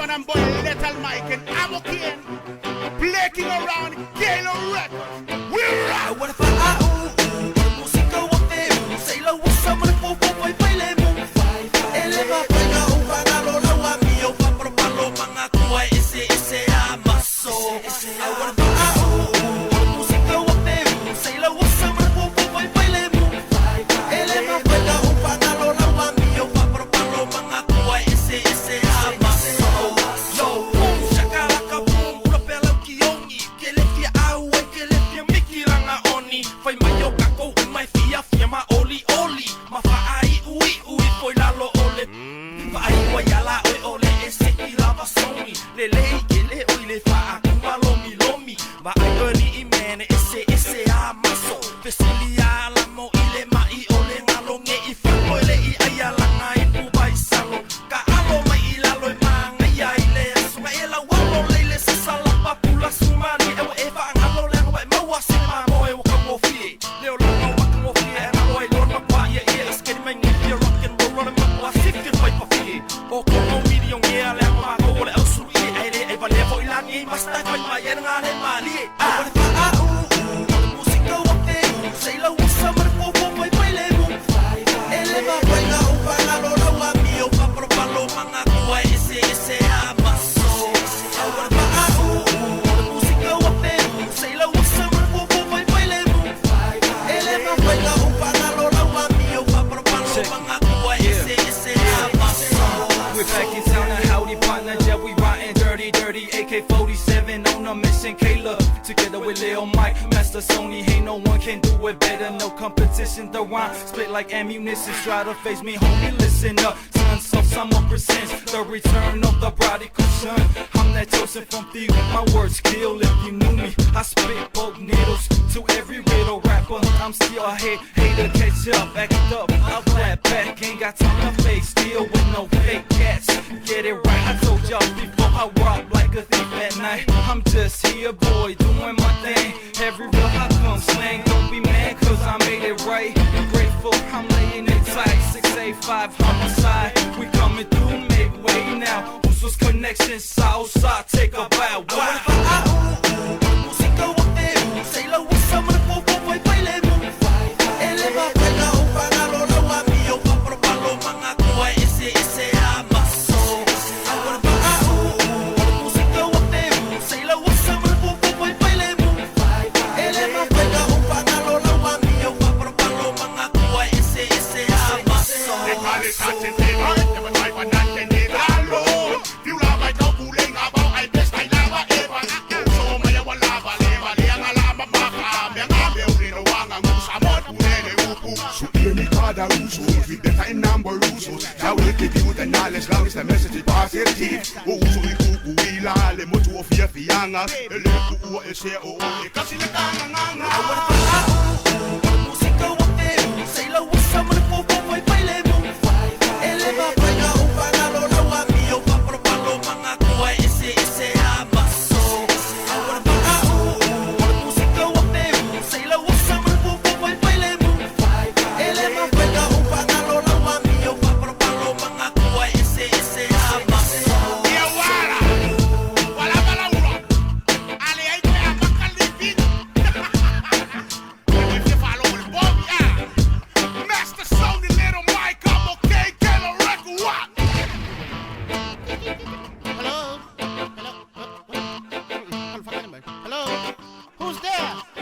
man and boy, Little Mike and Avokin, playing around, Galo Records. We're right. What if música wate, say lo wasa mo po baile mo. Eleva pega upanga lo lawa mio pa propalo mga kuwa ese Maso. What if música wate, say lo wasa mo po baile mo. Eleva pega upanga lo lawa mio pa propalo mga kuwa ese Maso. Yo, boom, shakalaka boom, propela kiongi, kelefia awe, kelefia mikiranga oni. Fai mayo kako mai fia ma oli, ma fa a.u.a foi lalo ole. Fa a.u.a yala ole ese ilava SONY. Lele oi le fa akuma lomi. Ma ayoni imene ese Maso. Fesilia la mo ile mai ole ngalonge ifako ile ayala ngai pubai salo. Ka alo mai ilalo manga ya ile suma ela walo lele sala papula sumani ewa eva ngalo le wa mawa sima mo e ka mo fi. Leo la mo ka mo fi and boy lord ma kwa ya is getting my need you rock and roll on ma wa sifty fight pa fi. O ko mo video ngia le ma ko le usu ile e vale fo ilani basta fai mai ngale mali. Música wate, say lo wasa mo po baile mo. Eleva pega upanga lo lawa mio pa propalo mga kuwa ese Maso. Música wate, say lo wasa mo po baile mo. Eleva pega upanga lo lawa mio pa propalo mga kuwa ese Maso. We're back in town, a howdy partner, yeah, we riding dirty, AK-47 on a mission, Kayla. Together with Lil Mike, Master SONY, hey, no one can do it better, no competition. The rhyme split like ammunition, try to face me, homie, listen up. Sons of summer presents the return of the prodigal son. I'm that chosen from the my words kill if you knew me. I spit both needles to every riddle rapper. I'm still a hater, catch up, act up, I'll clap back. Ain't got time to fake, still with no fake cats. Get it right, I told y'all before I rock like a thief at night. I'm just here, boy, doing my thing. Every real I come slang, don't be mad cause I made it right. Be grateful, I'm laying it tight. 685 homicide, we coming through, make way now. Usos connections, Southside, take a bow. Música wate, say lo wasa mo po baile mo. Eleva pega upanga lo lawa mio pa propalo mga kuwa ese Maso. Música wate, say lo wasa mo po baile mo. Eleva pega upanga lo lawa mio pa propalo mga kuwa ese Maso. They call it Satin Fever, never try for nothing, they alone. You love my dog, pulling about, I best I lava ever. So my lava, leva, lava, maka, menga, building a wang, and who's a mod, who so hear me call the Russo, with the time number Russo. Now we give you the knowledge, long as the message is positive. Oh, so we go, we la, le moto of your fianga, the leku, is here, oh, because in the tanga. Música wate, say lo wasa mo po baile mo. Eleva pega upanga lo lawa mio pa propalo mga kuwa ese Maso. Música wate, say lo wasa mo po baile mo. Eleva pega upanga lo lawa mio pa propalo mga kuwa ese Maso. Wala wala ura. Ali ay kaya makalipin. If you follow with Bob, yeah. Master SONY, Little Mike, I'm okay, get a record, what? Hello? Hello? Hello? Who's there?